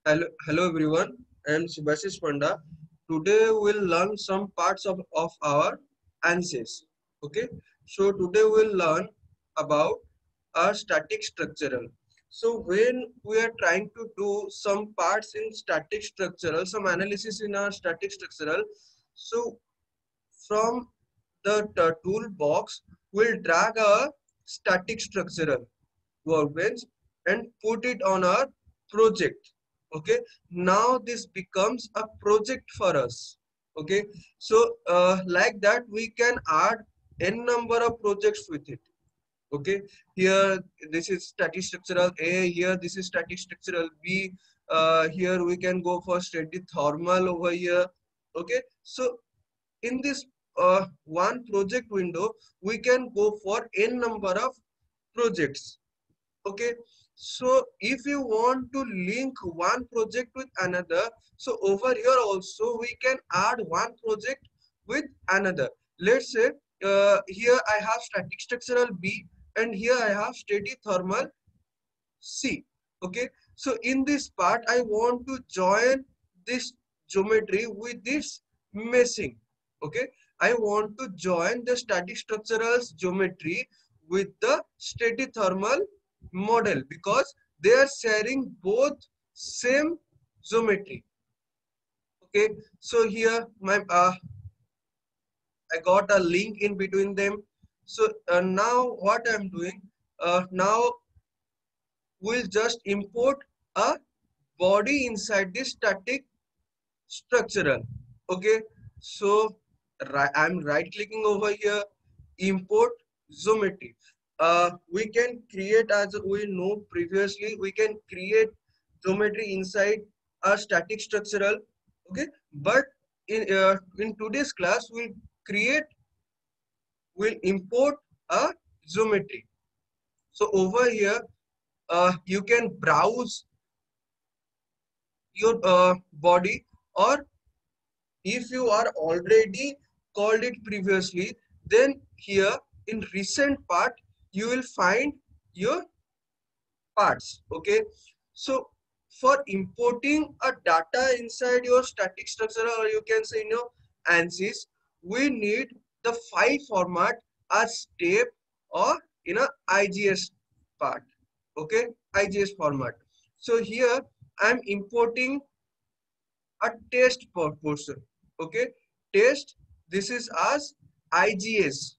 Hello everyone. I am Subhasish Panda. Today we'll learn some parts of our ANSYS. Okay. So today we'll learn about our static structural. So when we are trying to do some parts in static structural, some analysis in our static structural, so from the toolbox, we'll drag a static structural workbench and put it on our project. Okay, now this becomes a project for us. Okay, so like that we can add n number of projects with it. Okay, here this is static structural A, here this is static structural B, here we can go for steady thermal over here. Okay, so in this one project window we can go for n number of projects. Okay, so if you want to link one project with another, so over here also we can add one project with another. Let's say here I have static structural B and here I have steady thermal C. Okay, so in this part I want to join this geometry with this meshing. Okay, I want to join the static structural geometry with the steady thermal model because they are sharing both same geometry. Okay, so here my I got a link in between them. So now what I'm doing, now we'll just import a body inside this static structural. Okay, so I'm right clicking over here, import geometry. We can create, as we know previously, we can create geometry inside a static structural. Okay, but in today's class we'll import a geometry. So over here you can browse your body, or if you are already called it previously, then here in recent part you will find your parts. Okay, so for importing a data inside your static structure, or you can say in your ANSYS, we need the file format as step or in a IGS part. Okay, IGS format. So here I'm importing a test portion. Okay, test, this is as IGS.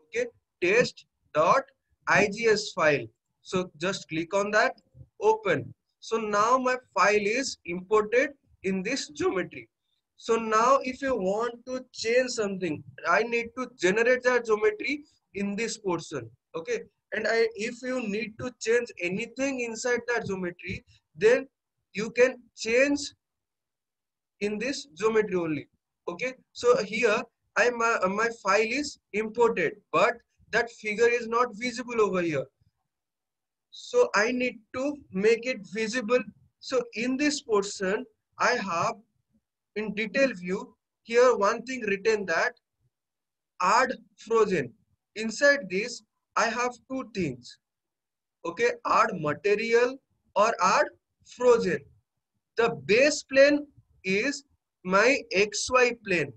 Okay, test dot IGS file. So just click on that, open. So now my file is imported in this geometry. So now if you want to change something, I need to generate that geometry in this portion. Okay, and if you need to change anything inside that geometry, then you can change in this geometry only. Okay, so here my file is imported, but that figure is not visible over here, so I need to make it visible. So in this portion I have in detail view here one thing written, that add frozen. Inside this I have two things. Okay, add material or add frozen. The base plane is my xy plane.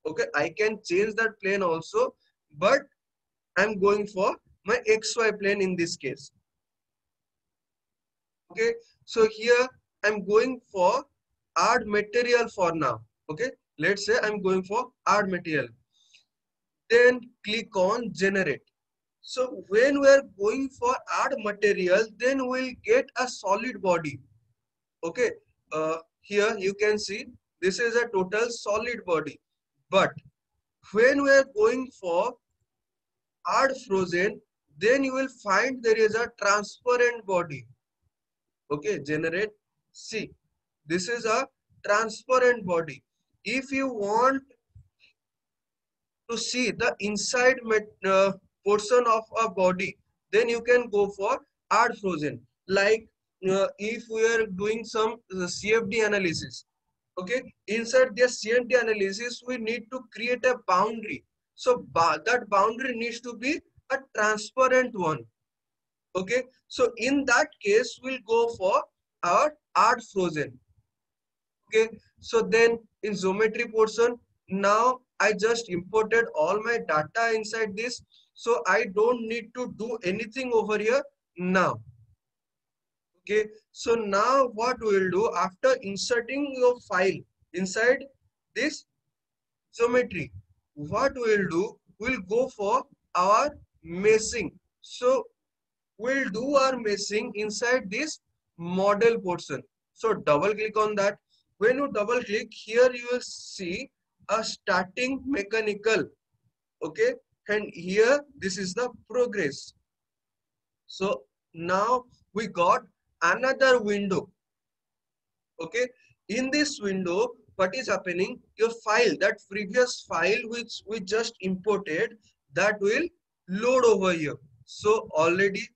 Okay, I can change that plane also, but I'm going for my xy plane in this case. Okay, so here I'm going for add material for now. Okay, let's say I'm going for add material, then click on generate. So when we're going for add material, then we'll get a solid body. Okay, here you can see this is a total solid body, but when we are going for add frozen, then you will find there is a transparent body. Okay, generate, see, this is a transparent body. If you want to see the inside portion of a body, then you can go for add frozen. Like if we are doing some CFD analysis, okay, inside this CFD analysis we need to create a boundary. So that boundary needs to be a transparent one. Okay, so in that case we'll go for our add frozen. Okay, so then in geometry portion, now I just imported all my data inside this, so I don't need to do anything over here now. Okay, so now what we'll do after inserting your file inside this geometry, what we'll do, we'll go for our meshing. So we'll do our meshing inside this model portion. So double click on that. When you double click here, you will see a starting mechanical. Okay, and here this is the progress. So now we got another window. Okay, in this window, what is happening? Your file, that previous file which we just imported, that will load over here. So already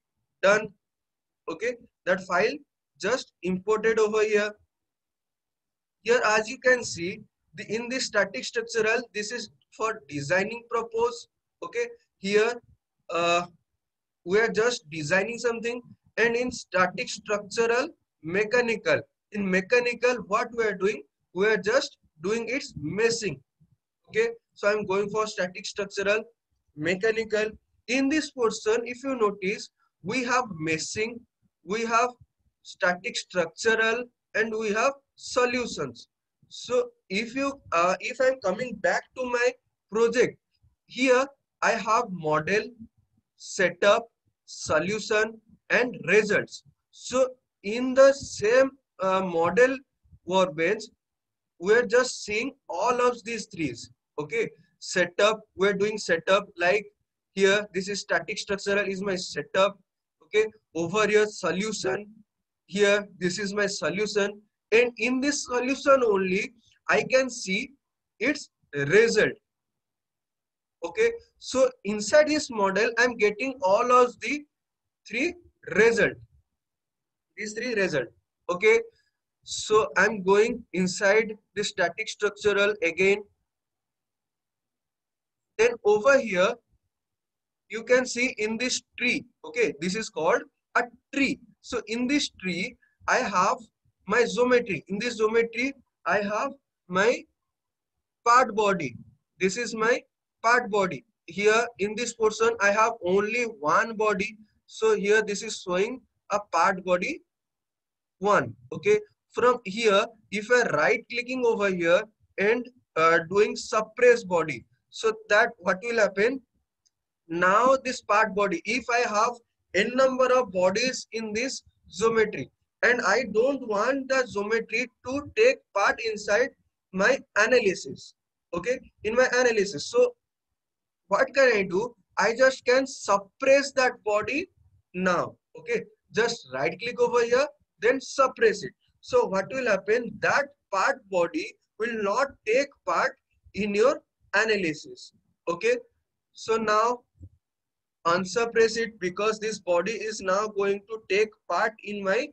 done. Okay, that file just imported over here. Here, as you can see, in this static structural, this is for designing purpose. Okay, here uh, we are just designing something, and in static structural mechanical, in mechanical, what we are doing, we are just doing its meshing. Okay, so I'm going for static structural mechanical. In this portion, if you notice, we have meshing, we have static structural, and we have solutions. So if I'm coming back to my project, here I have model, setup, solution, and results. So in the same model workbench, we're just seeing all of these threes. Okay, setup, we're doing setup, like here this is static structural is my setup. Okay, over here solution, here this is my solution, and in this solution only I can see its result. Okay, so inside this model I'm getting all of the three result, these three result. Okay, so I'm going inside the static structural again. Then over here, you can see in this tree, okay, this is called a tree. So in this tree, I have my geometry. In this geometry, I have my part body. This is my part body. Here in this portion, I have only one body. So here this is showing a part body one. Okay, from here, if I right clicking over here and doing suppress body, so that what will happen? Now this part body, if I have n number of bodies in this geometry and I don't want the geometry to take part inside my analysis, okay, in my analysis, so what can I do? I just can suppress that body now. Okay, just right click over here, then suppress it. So what will happen? That part body will not take part in your analysis. Okay, so now unsuppress it, because this body is now going to take part in my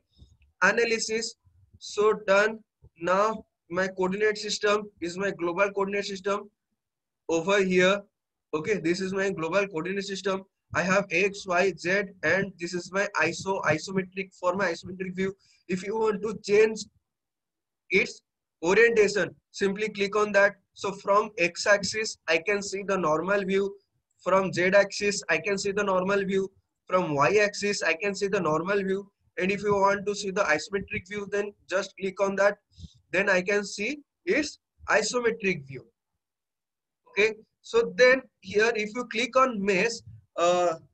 analysis. So done. Now my coordinate system is my global coordinate system over here. Okay, this is my global coordinate system. I have x, y, z, and this is my isometric, for my isometric view. If you want to change its orientation, simply click on that. So from x-axis I can see the normal view, from z-axis I can see the normal view, from y-axis I can see the normal view, and if you want to see the isometric view, then just click on that, then I can see its isometric view. Okay, so then here if you click on mesh,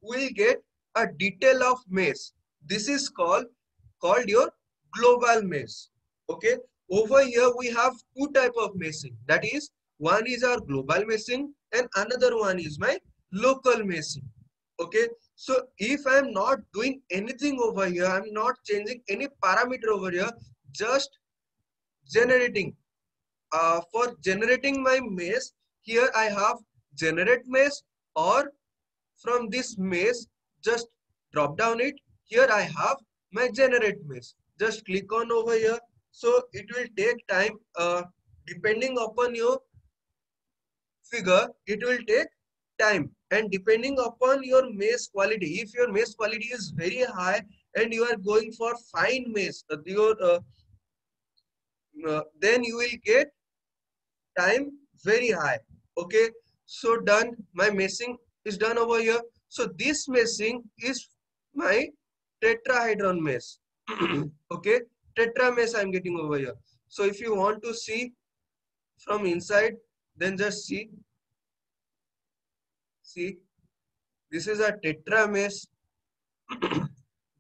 we'll get a detail of mesh. This is called your global mesh. Okay, over here we have two type of meshing, that is, one is our global meshing and another one is my local meshing. Okay, so if I'm not doing anything over here, I'm not changing any parameter over here, just generating, for generating my mesh, here I have generate mesh, or from this mesh, just drop down it. Here I have my generate mesh. Just click on over here. So it will take time, depending upon your figure, it will take time, and depending upon your mesh quality. If your mesh quality is very high and you are going for fine mesh, your then you will get time very high. Okay, so done. My meshing is done over here. So this meshing is my tetrahedron mesh. Okay, tetra mesh I'm getting over here. So if you want to see from inside, then just see this is a tetra mesh.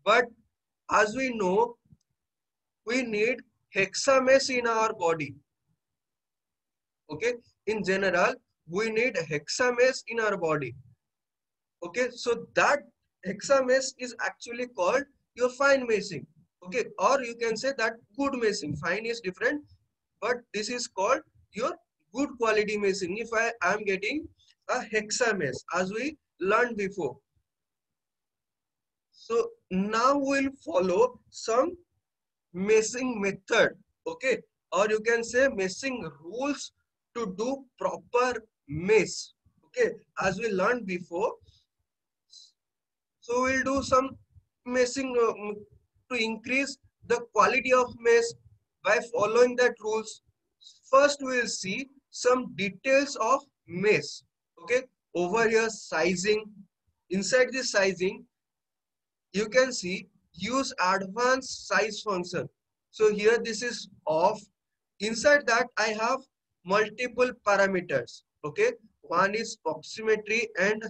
But as we know, we need hexamesh in our body. Okay, in general we need hexamesh in our body. Okay, so that hexamesh is actually called your fine meshing. Okay, or you can say that good meshing. Fine is different, but this is called your good quality meshing. If I am getting a hexamesh as we learned before. So now we'll follow some meshing method. Okay, or you can say meshing rules to do proper mesh. Okay, as we learned before. So we'll do some meshing to increase the quality of mesh by following that rules. First we'll see some details of mesh. Okay, over here sizing. Inside this sizing you can see use advanced size function. So here this is off. Inside that I have multiple parameters. Okay, one is proximity and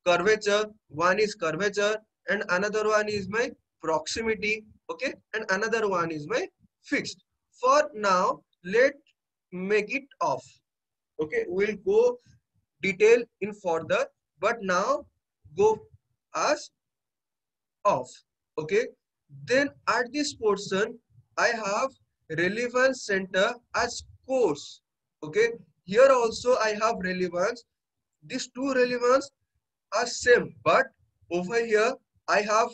curvature, one is curvature, and another one is my proximity. Okay, and another one is my fixed. For now let make it off. Okay, we'll go detail in further, but now go as off. Okay, then at this portion I have relevance center as course. Okay, here also I have relevance. These two relevance are same, but over here I have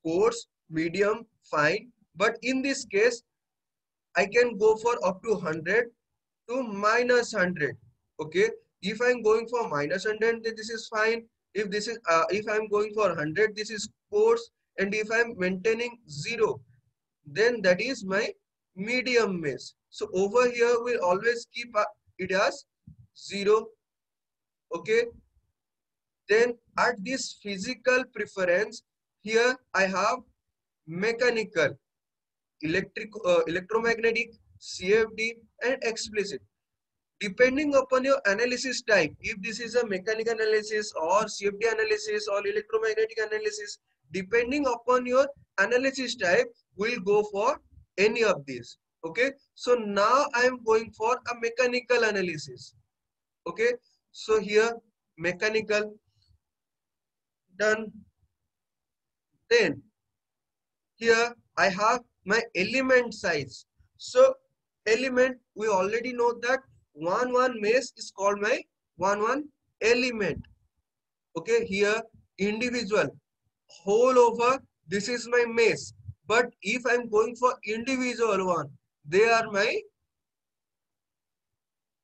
coarse, medium, fine, but in this case I can go for up to 100 to minus 100. Okay, if I'm going for minus 100, then this is fine. If this is if I'm going for 100, this is coarse, and if I'm maintaining 0, then that is my medium mesh. So over here we'll always keep it as 0. Okay, then at this physical preference, here I have mechanical, electromagnetic, CFD, and explicit. Depending upon your analysis type, if this is a mechanical analysis or CFD analysis or electromagnetic analysis, depending upon your analysis type, we'll go for any of these. Okay, so now I am going for a mechanical analysis. Okay, so here mechanical done. Then here I have my element size. So element, we already know that one mesh is called my one element. Okay, here individual whole over, this is my mesh. But if I'm going for individual one, they are my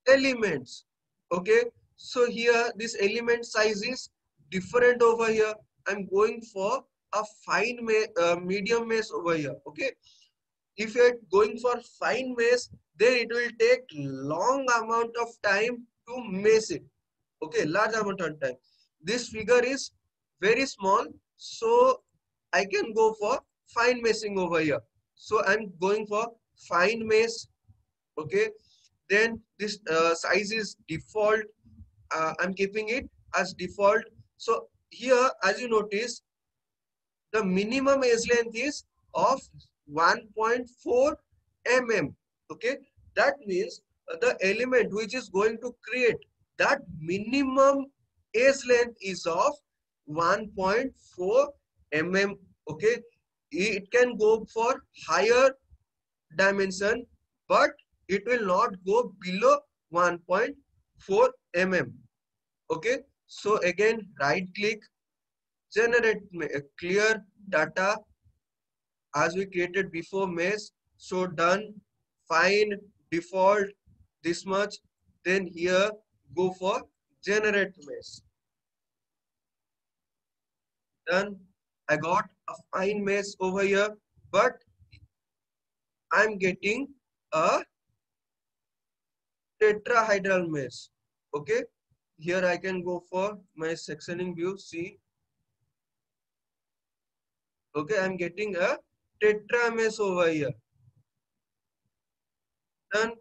elements. Okay, so here this element size is different over here. I'm going for a fine medium mesh over here. Okay, if you're going for fine mesh, then it will take long amount of time to mesh it. Okay, large amount of time. This figure is very small, so I can go for fine meshing over here. So I'm going for fine mesh. Okay, then this size is default. I'm keeping it as default. So here, as you notice, the minimum edge length is of 1.4 mm. Okay, that means the element which is going to create that minimum edge length is of 1.4 mm. Okay, it can go for higher dimension, but it will not go below 1.4 mm. Okay, so again right click, generate clear data as we created before mesh. So done, fine, default this much. Then here go for generate mesh. Done. I got a fine mesh over here, but I'm getting a tetrahedral mesh. Okay, here I can go for my sectioning view. See, okay, I'm getting a tetra mesh over here. Done.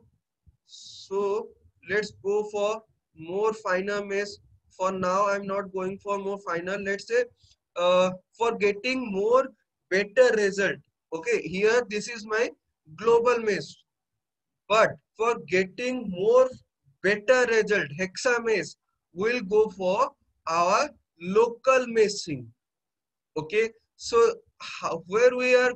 So let's go for more finer mesh. For now, I'm not going for more finer. Let's say for getting more better result. Okay, here this is my global mesh. But for getting more better result, hexa mesh, we'll go for our local meshing. Okay, so where we are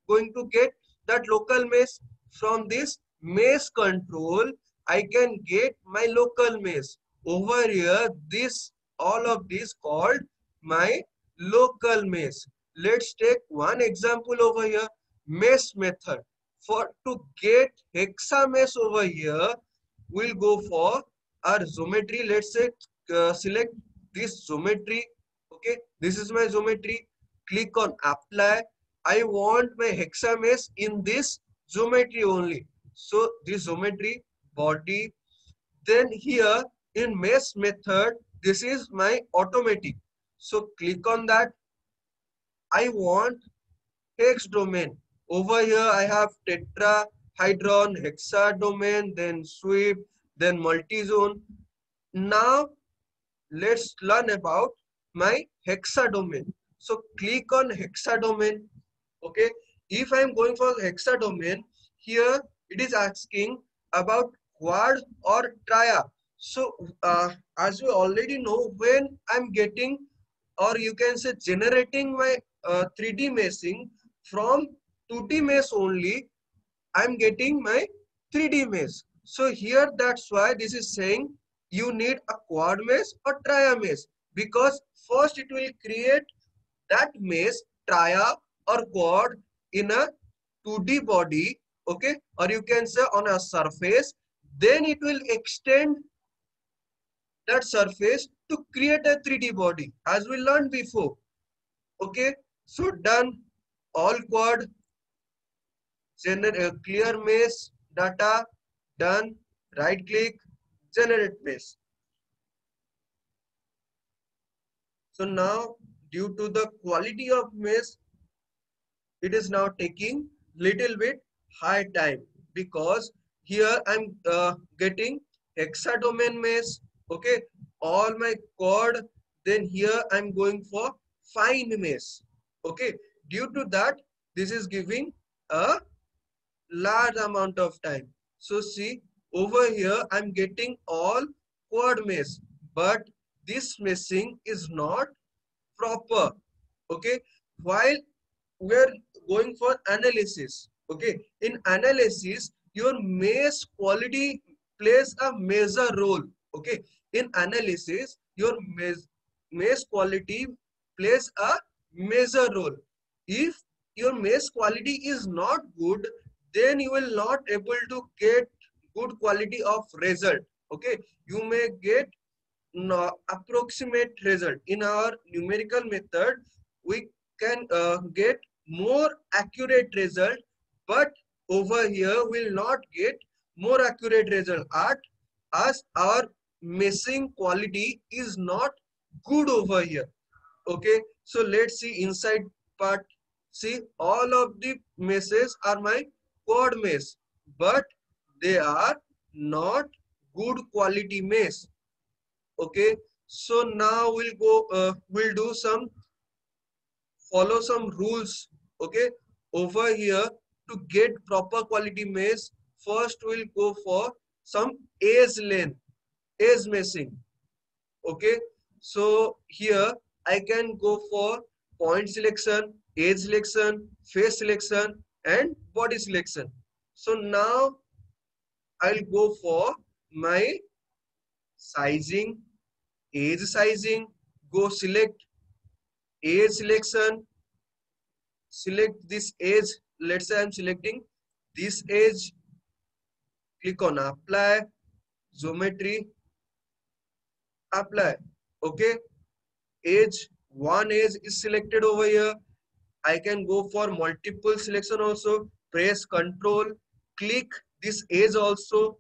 going to get that local mesh? From this mesh control, I can get my local mesh. Over here, this all of this called my local mesh. Let's take one example over here, mesh method. For to get hexa mesh over here, we'll go for our geometry. Let's say select this geometry. Okay, this is my geometry. Click on apply. I want my hexa mesh in this geometry only. So this geometry body. Then here in mesh method, this is my automatic. So click on that. I want hex domain. Over here I have tetrahedron, hexa domain, then sweep, then multi-zone. Now let's learn about my hexa domain. So click on hexa domain. Okay, if I'm going for hexa domain, here it is asking about quad or tria. So as we already know, when I'm getting, or you can say generating my 3D meshing from 2D mesh only, I'm getting my 3D mesh. So here that's why this is saying you need a quad mesh or tria mesh, because first it will create that mesh tria or quad in a 2D body, okay, or you can say on a surface. Then it will extend that surface to create a 3D body as we learned before. Okay, so done. All quad, clear mesh data, done. Right click, generate mesh. So now due to the quality of mesh, it is now taking little bit high time, because here I'm getting hexadomain mesh. Okay, all my code. Then here I'm going for fine mesh. Okay, due to that this is giving a large amount of time. So see, over here I'm getting all quad mesh, but this meshing is not proper. Okay, while we're going for analysis. Okay, in analysis your mesh quality plays a major role. Okay, in analysis your mesh quality plays a major role. If your mesh quality is not good, then you will not able to get good quality of result. Okay, you may get no, approximate result. In our numerical method we can get more accurate result, but over here will not get more accurate result at as our meshing quality is not good over here. Okay, so let's see inside part. See, all of the meshes are my quad mesh, but they are not good quality mesh. Okay, so now we'll do some, follow some rules. Okay, over here to get proper quality mesh, first we'll go for some edge length, edge meshing. Okay, so here I can go for point selection, edge selection, face selection, and body selection. So now I'll go for my sizing, edge sizing, go select edge selection, select this edge. Let's say I'm selecting this edge, click on apply, geometry, apply. Okay, edge, one edge is selected over here. I can go for multiple selection also. Press control, click this edge also,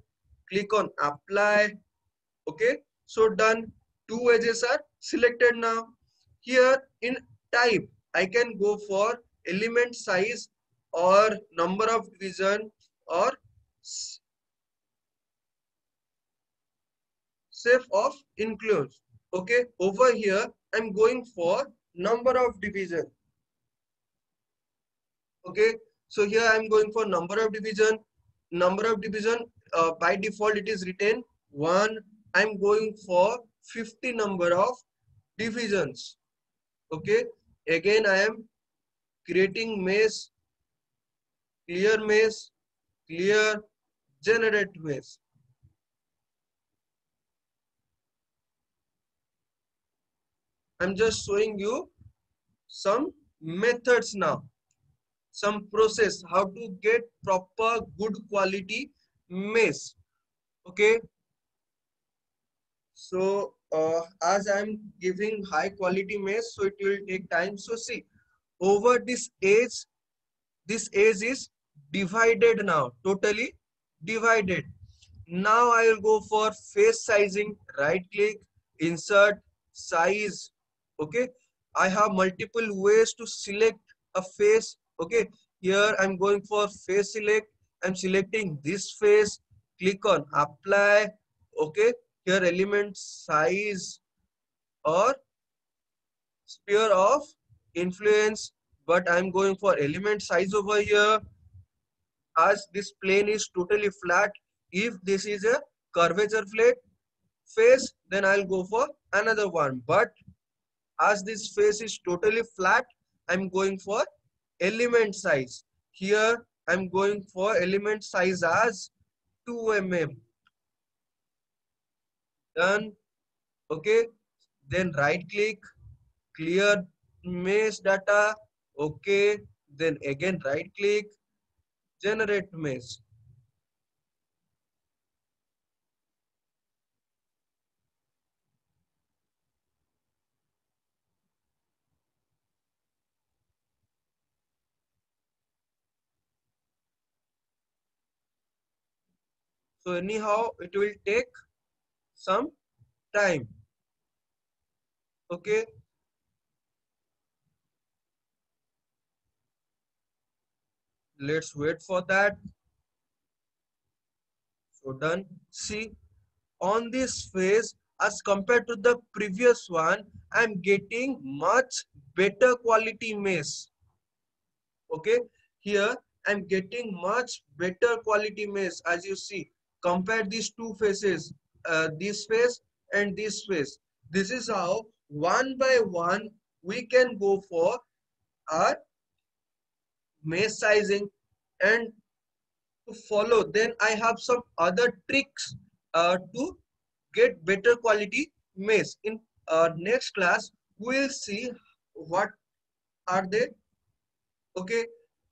click on apply. Okay, so done. Two edges are selected now. Here in type, I can go for element size or number of division or shape of includes. Okay, over here I'm going for number of division. Okay, so here I'm going for number of division. Number of division, by default it is written 1. I'm going for 50 number of divisions. Okay, again I am creating mesh, clear, generate mesh. I'm just showing you some methods now, some process how to get proper good quality mesh. Okay, so as I'm giving high quality mesh, so it will take time. So see, over this edge is divided now, totally divided. Now I will go for face sizing, right click, insert, size. Okay, I have multiple ways to select a face. Okay, here I'm going for face select. I'm selecting this face, click on apply. Okay, here element size or sphere of influence, but I'm going for element size over here. As this plane is totally flat, if this is a curvature plate face, then I'll go for another one, but as this face is totally flat, I'm going for element size. Here I'm going for element size as 2 mm. Done. Okay, then right click, clear mesh data. Okay, then again right click, generate mesh. So anyhow it will take some time. Okay, let's wait for that. So done. See, on this phase as compared to the previous one, I'm getting much better quality mesh. Okay, here I'm getting much better quality mesh. As you see, compare these two faces, this face and this face. This is how one by one we can go for our mesh sizing. And to follow, then I have some other tricks to get better quality mesh. In next class we'll see what are they. Okay,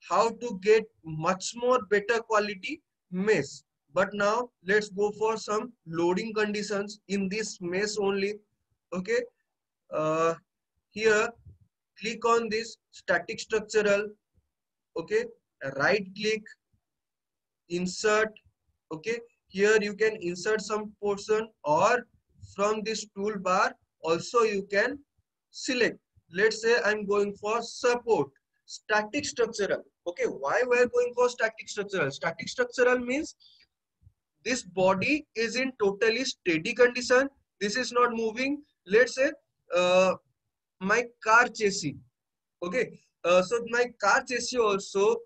how to get much more better quality mesh. But now let's go for some loading conditions in this mesh only. Okay, uh, here click on this static structural. Okay, right click, insert. Okay, here you can insert some portion, or from this toolbar also you can select. Let's say I'm going for support static structural. Okay, why we are going for static structural? Static structural means this body is in totally steady condition, this is not moving. Let's say uh, my car chassis. Okay, so my car chassis also,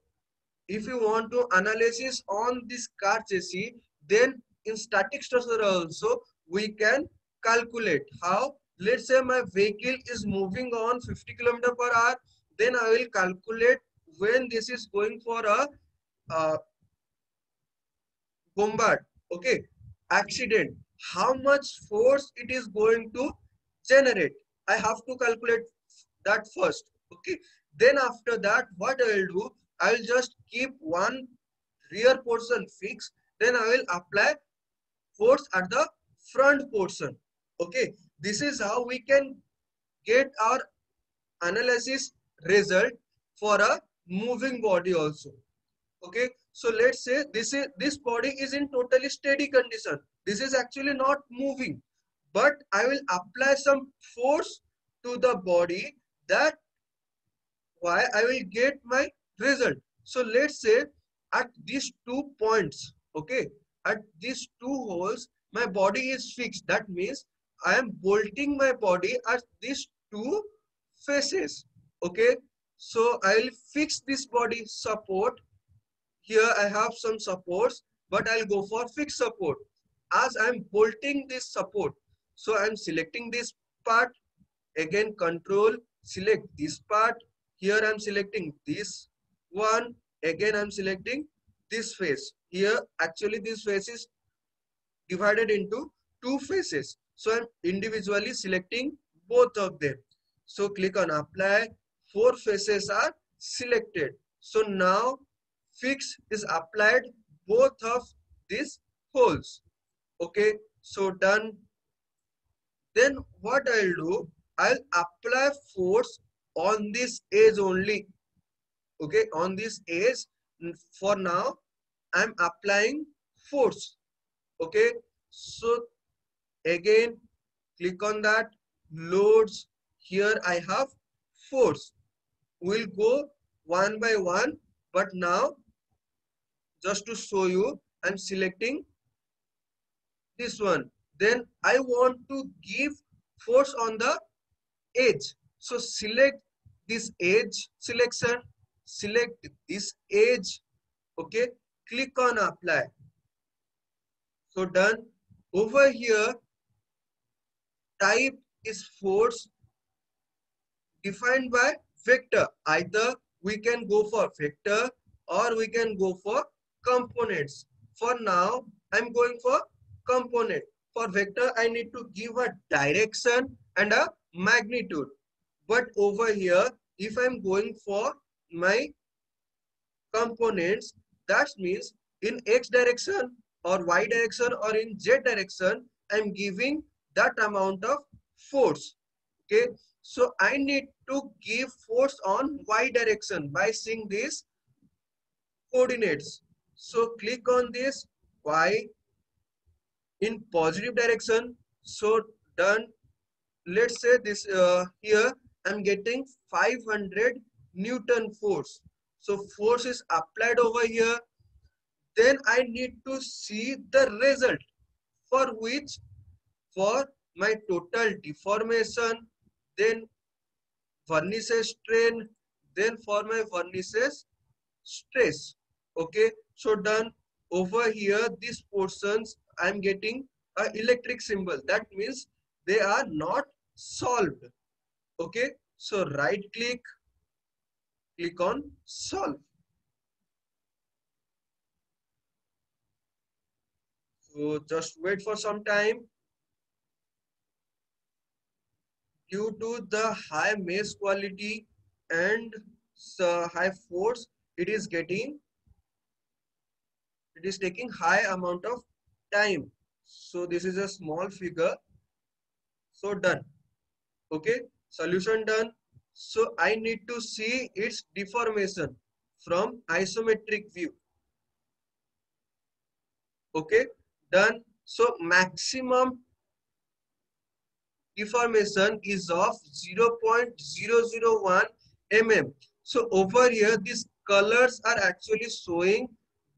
if you want to analysis on this car chassis, then in static structure also we can calculate how. Let's say my vehicle is moving on 50 km per hour, then I will calculate when this is going for a uh, bombard. Okay, accident, how much force it is going to generate, I have to calculate that first. Okay, then after that what I will do, I will just keep one rear portion fixed, then I will apply force at the front portion. Okay, this is how we can get our analysis result for a moving body also. Okay, So let's say this body is in totally steady condition. This is actually not moving, but I will apply some force to the body. That why I will get my result. So let's say at these 2 points, okay, at these two holes, my body is fixed. That means I am bolting my body at these two faces. Okay, so I will fix this body support. Here I have some supports, but I'll go for fixed support as I'm bolting this support. So I'm selecting this part, again control, select this part. Here I'm selecting this one, again I'm selecting this face. Here actually this face is divided into two faces. So I'm individually selecting both of them. So click on apply. Four faces are selected. So now fix is applied both of these holes. Okay, so done. Then what I'll do, I'll apply force on this edge only. Okay, on this edge. For now I'm applying force. Okay, so again click on that, loads. Here I have force. We'll go one by one, but now just to show you, I'm selecting this one. Then I want to give force on the edge. So select this edge selection, select this edge. Okay, click on apply. So done. Over here, type is force defined by vector. Either we can go for vector or we can go for components. For now, I'm going for component. For vector, I need to give a direction and a magnitude. But over here, if I'm going for my components, that means in x direction or y direction or in z direction, I'm giving that amount of force. Okay, so I need to give force on y direction by seeing these coordinates. So click on this y in positive direction. So done. Let's say this here I'm getting 500 Newton force. So force is applied over here. Then I need to see the result, for which for my total deformation, then vernices strain, then for my vernices stress. Okay, so done. Over here these portions I'm getting a electric symbol. That means they are not solved. Okay, so right click, click on solve. So just wait for some time. Due to the high mesh quality and high force, it is taking high amount of time. So this is a small figure. So done. Okay, solution done. So I need to see its deformation from isometric view. Okay, done. So maximum deformation is of 0.001 mm. So over here, these colors are actually showing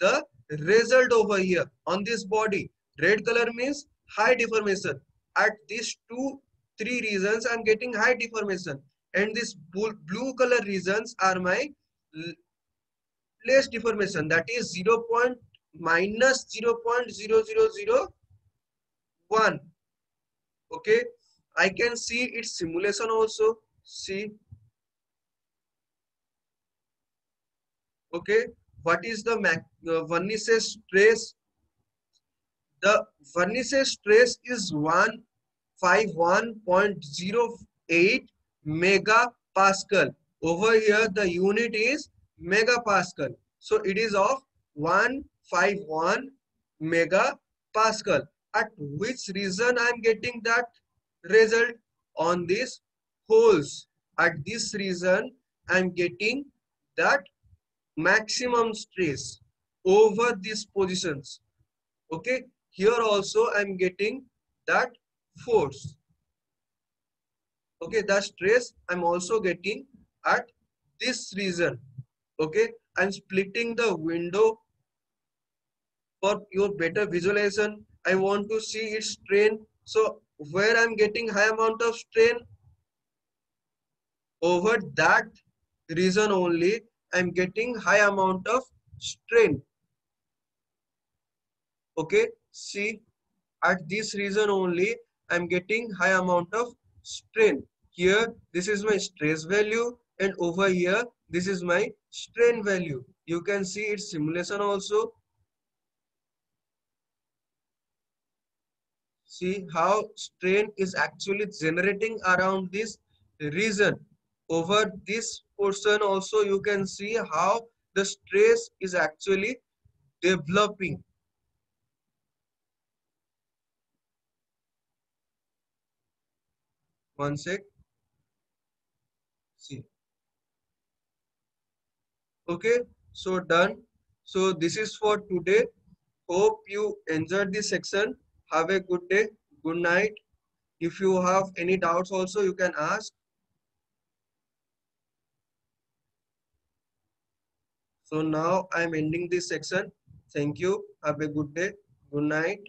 the result over here on this body. Red color means high deformation. At these three regions, I'm getting high deformation. And this blue color regions are my less deformation. That is 0.0001. Okay, I can see its simulation also. See, okay, what is the vernices stress? The vernices stress is 151.08 megapascal. Over here the unit is megapascal, so it is of 151 megapascal. At which region I am getting that result? On these holes. At this region I am getting that maximum stress. over these positions. Okay, here also I'm getting that force. Okay, the stress I'm also getting at this region. Okay, I'm splitting the window for your better visualization. I want to see its strain. So where I'm getting high amount of strain, over that region only I'm getting high amount of strain. Okay, see, at this region only I'm getting high amount of strain. Here this is my stress value, and over here this is my strain value. You can see its simulation also. See how strain is actually generating around this region. Over this portion also you can see how the stress is actually developing. One sec. See. Okay, so done. So this is for today. Hope you enjoyed this section. Have a good day. Good night. If you have any doubts also, you can ask. So now I'm ending this section. Thank you. Have a good day. Good night.